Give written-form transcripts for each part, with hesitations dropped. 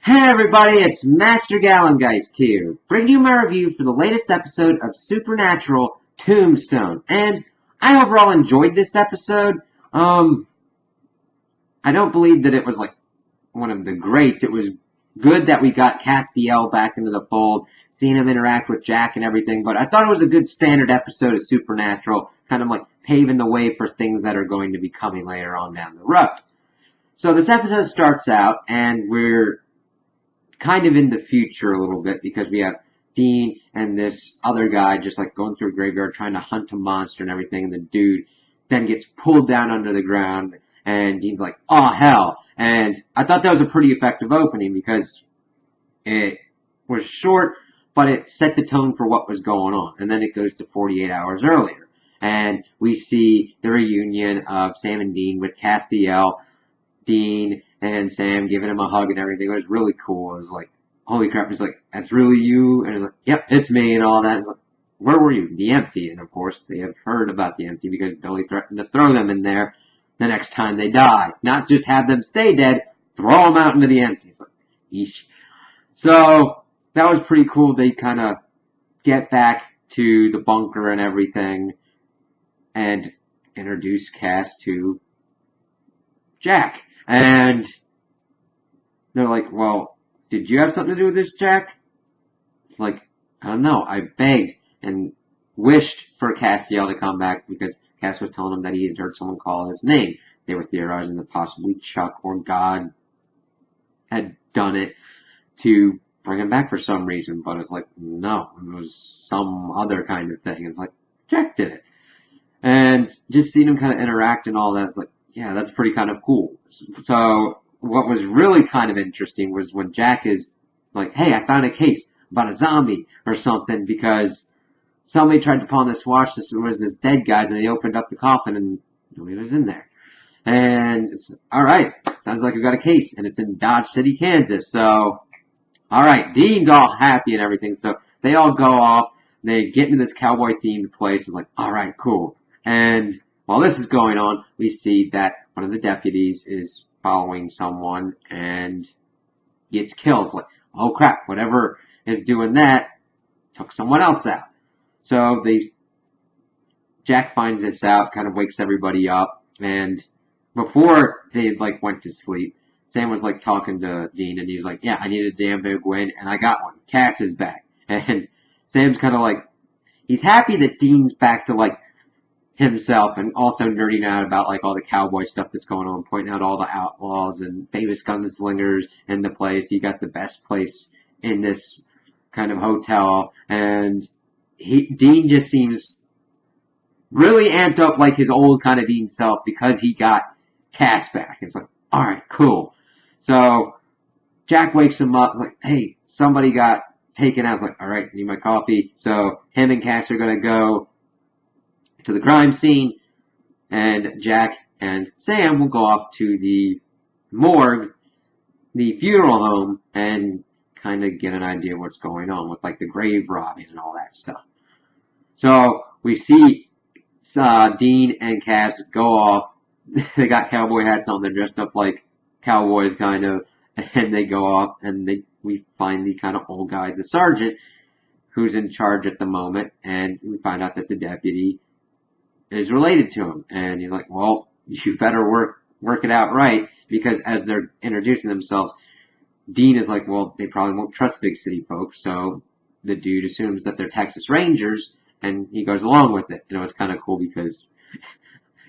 Hey everybody, it's Master Gallengeist here, bringing you my review for the latest episode of Supernatural Tombstone. And I overall enjoyed this episode. I don't believe that it was like one of the greats. It was good that we got Castiel back into the fold, seeing him interact with Jack and everything, but I thought it was a good standard episode of Supernatural, kind of like paving the way for things that are going to be coming later on down the road. So this episode starts out, and we're kind of in the future a little bit because we have Dean and this other guy just like going through a graveyard trying to hunt a monster and everything, and the dude then gets pulled down under the ground, and Dean's like, oh hell. And I thought that was a pretty effective opening because it was short, but it set the tone for what was going on. And then it goes to 48 hours earlier. And we see the reunion of Sam and Dean with Castiel, Dean, and Sam giving him a hug and everything. It was really cool. It was like, holy crap. He's like, that's really you? And he's like, yep, it's me and all that. It's like, where were you? The Empty. And of course, they have heard about the Empty because Billy threatened to throw them in there the next time they die. Not just have them stay dead, throw them out into the Empty. It's like, yeesh. So, that was pretty cool. They kind of get back to the bunker and everything and introduce Cass to Jack. And they're like, well, did you have something to do with this, Jack? It's like, I don't know. I begged and wished for Castiel to come back because Cass was telling him that he had heard someone call his name. They were theorizing that possibly Chuck or God had done it to bring him back for some reason. But it's like, no, it was some other kind of thing. It's like, Jack did it. And just seeing him kind of interact and all that, it's like, yeah, that's pretty kind of cool. So what was really kind of interesting was when Jack is like, hey, I found a case about a zombie or something because somebody tried to pawn this watch. This was this dead guy's, and they opened up the coffin and nobody was in there. And it's, all right, sounds like we got a case, and it's in Dodge City, Kansas. So, all right, Dean's all happy and everything. So they all go off. They get into this cowboy-themed place. It's like, all right, cool. And while this is going on, we see that one of the deputies is following someone and gets killed. It's like, oh crap, whatever is doing that took someone else out. So Jack finds this out, kind of wakes everybody up, and before they like went to sleep, Sam was like talking to Dean, and he was like, yeah, I need a damn big win, and I got one. Cass is back. And Sam's kind of like, he's happy that Dean's back to like himself and also nerding out about like all the cowboy stuff that's going on, pointing out all the outlaws and famous gunslingers in the place. He got the best place in this kind of hotel, and Dean just seems really amped up like his old kind of Dean self because he got Cass back. It's like, alright, cool. So Jack wakes him up like, hey, somebody got taken out. I was like, alright, need my coffee. So him and Cass are gonna go to the crime scene, and Jack and Sam will go off to the morgue, the funeral home, and kind of get an idea of what's going on with like the grave robbing and all that stuff. So we see Dean and Cass go off. They got cowboy hats on. They're dressed up like cowboys, kind of, and they go off. And we find the kind of old guy, the sergeant, who's in charge at the moment, and we find out that the deputy is related to him. And he's like, well, you better work it out right, because as they're introducing themselves, Dean is like, well, they probably won't trust big city folks, so the dude assumes that they're Texas Rangers, and he goes along with it. And it was kind of cool because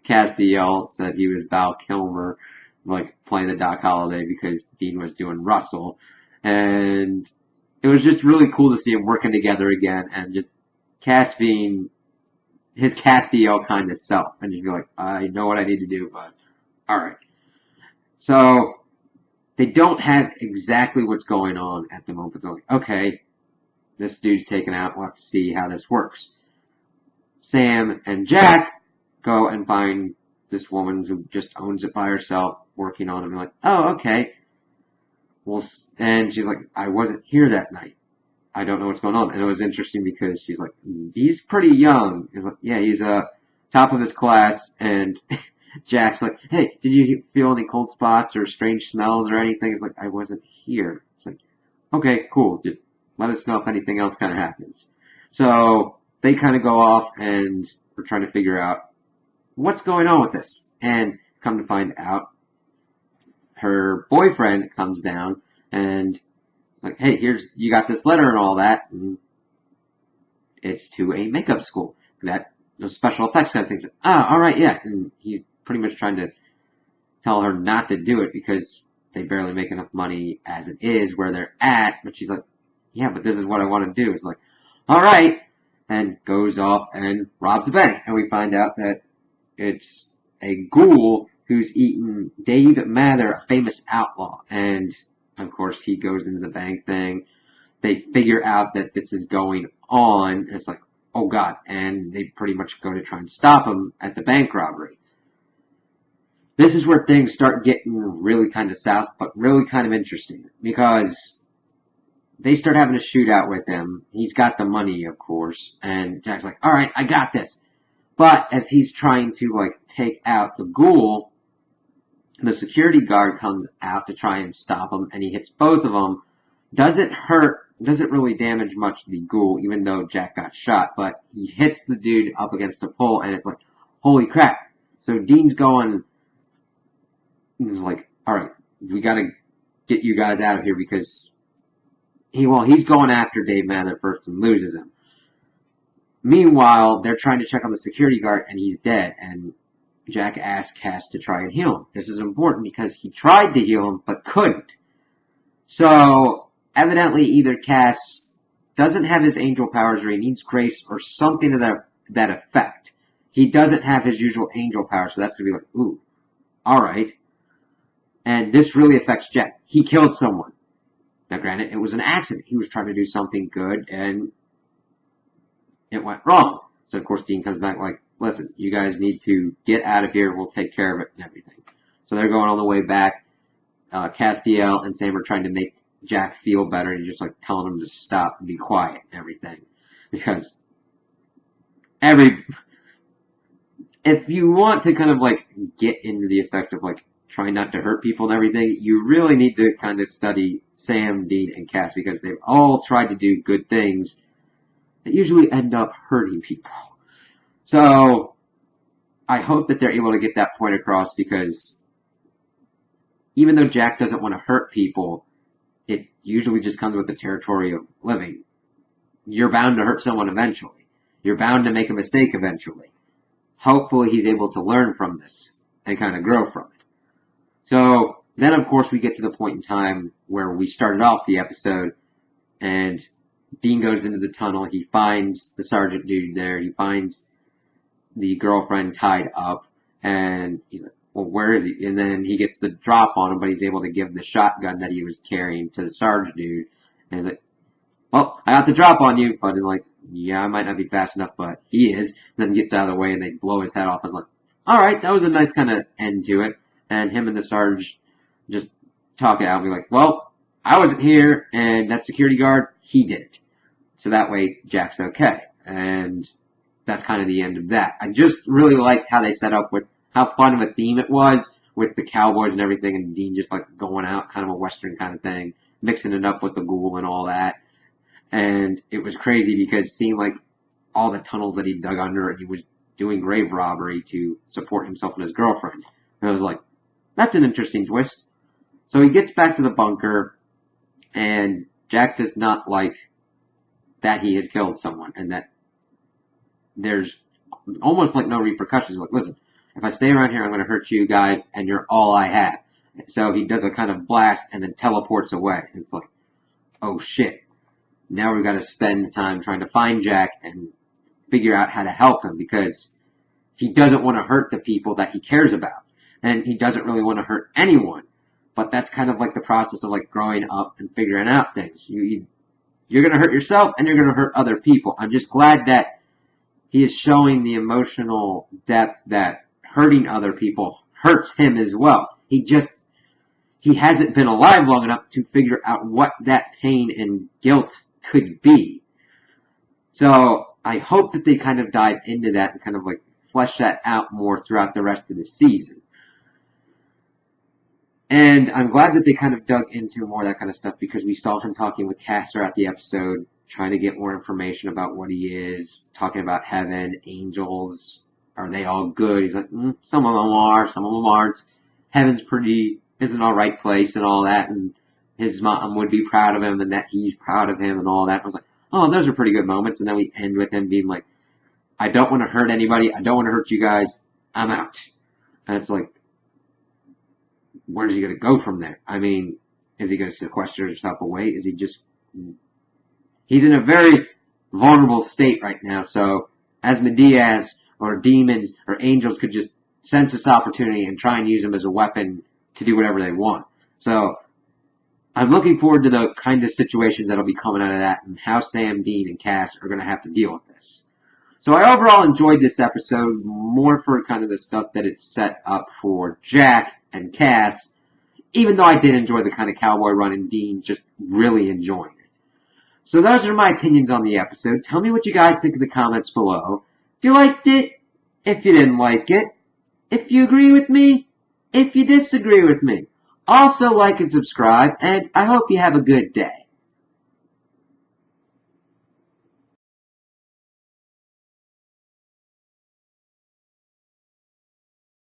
Castiel said he was Val Kilmer, like playing the Doc Holliday because Dean was doing Russell. And it was just really cool to see them working together again, and just Cass being his Castiel kind of self. And you'd be like, I know what I need to do, but alright. So they don't have exactly what's going on at the moment. They're like, okay, this dude's taken out. We'll have to see how this works. Sam and Jack go and find this woman who just owns it by herself, working on it. And like, oh, okay. Well, and she's like, I wasn't here that night. I don't know what's going on. And it was interesting because she's like, he's pretty young. He's like, yeah, he's top of his class, and Jack's like, hey, did you feel any cold spots or strange smells or anything? It's like, I wasn't here. It's like, okay, cool. Just let us know if anything else kind of happens. So they kind of go off and we're trying to figure out what's going on with this. And come to find out, her boyfriend comes down and like, hey, you got this letter and all that. And it's to a makeup school that those special effects kind of things. All right, yeah. And he's pretty much trying to tell her not to do it because they barely make enough money as it is where they're at. But she's like, yeah, but this is what I want to do. It's like, all right. And goes off and robs the bank. And we find out that it's a ghoul who's eaten Dave Mather, a famous outlaw. And, of course, he goes into the bank thing. They figure out that this is going on. And it's like, oh, God. And they pretty much go to try and stop him at the bank robbery. This is where things start getting really kind of south, but really kind of interesting. Because they start having a shootout with him. He's got the money, of course. And Jack's like, all right, I got this. But as he's trying to, like, take out the ghoul, the security guard comes out to try and stop him, and he hits both of them. Doesn't really damage much the ghoul, even though Jack got shot, but he hits the dude up against a pole, and it's like, holy crap. So Dean's going, he's like, alright, we gotta get you guys out of here, because he's going after Dave Mather first and loses him. Meanwhile, they're trying to check on the security guard, and he's dead, and Jack asks Cass to try and heal him. This is important because he tried to heal him, but couldn't. So, evidently, either Cass doesn't have his angel powers, or he needs grace, or something to that effect. He doesn't have his usual angel power, so that's going to be like, ooh, alright. And this really affects Jack. He killed someone. Now, granted, it was an accident. He was trying to do something good, and it went wrong. So, of course, Dean comes back like, listen, you guys need to get out of here. We'll take care of it and everything. So they're going on the way back. Castiel and Sam are trying to make Jack feel better and just like telling him to stop and be quiet and everything. Because if you want to kind of like get into the effect of like trying not to hurt people and everything, you really need to kind of study Sam, Dean, and Cass because they've all tried to do good things that usually end up hurting people. So, I hope that they're able to get that point across because even though Jack doesn't want to hurt people, it usually just comes with the territory of living. You're bound to hurt someone eventually. You're bound to make a mistake eventually. Hopefully he's able to learn from this and kind of grow from it. So, then of course we get to the point in time where we started off the episode and Dean goes into the tunnel. He finds the sergeant dude there. He finds the girlfriend tied up, and he's like, well, where is he? And then he gets the drop on him, but he's able to give the shotgun that he was carrying to the sergeant dude. And he's like, well, I got the drop on you. But I'm like, yeah, I might not be fast enough, but he is. And then gets out of the way, and they blow his head off. I was like, all right, that was a nice kind of end to it. And him and the sergeant just talk it out and be like, well, I wasn't here, and that security guard, he did it. So that way, Jack's okay. And that's kind of the end of that. I just really liked how they set up with how fun of a theme it was with the cowboys and everything and Dean just like going out, kind of a western kind of thing, mixing it up with the ghoul and all that. And it was crazy because seeing like all the tunnels that he dug under and he was doing grave robbery to support himself and his girlfriend. And I was like, that's an interesting twist. So he gets back to the bunker and Jack does not like that he has killed someone and that there's almost like no repercussions. Like, listen, if I stay around here, I'm going to hurt you guys, and you're all I have. So he does a kind of blast and then teleports away. It's like, oh shit. Now we've got to spend time trying to find Jack and figure out how to help him because he doesn't want to hurt the people that he cares about. And he doesn't really want to hurt anyone. But that's kind of like the process of like growing up and figuring out things. You're going to hurt yourself and you're going to hurt other people. I'm just glad that he is showing the emotional depth that hurting other people hurts him as well. He hasn't been alive long enough to figure out what that pain and guilt could be. So I hope that they kind of dive into that and kind of like flesh that out more throughout the rest of the season. And I'm glad that they kind of dug into more of that kind of stuff, because we saw him talking with Cass throughout the episode, trying to get more information about what he is, talking about heaven, angels, are they all good? He's like, some of them are, some of them aren't. Heaven's is an alright place and all that, and his mom would be proud of him and that he's proud of him and all that. I was like, oh, those are pretty good moments. And then we end with him being like, I don't want to hurt anybody. I don't want to hurt you guys. I'm out. And it's like, where's he going to go from there? I mean, is he going to sequester himself away? Is he just... He's in a very vulnerable state right now, so Asmodeus or demons or angels could just sense this opportunity and try and use him as a weapon to do whatever they want. So I'm looking forward to the kind of situations that'll be coming out of that, and how Sam, Dean, and Cass are going to have to deal with this. So I overall enjoyed this episode more for kind of the stuff that it set up for Jack and Cass, even though I did enjoy the kind of cowboy run and Dean just really enjoying it. So those are my opinions on the episode. Tell me what you guys think in the comments below. If you liked it, if you didn't like it, if you agree with me, if you disagree with me. Also like and subscribe, and I hope you have a good day.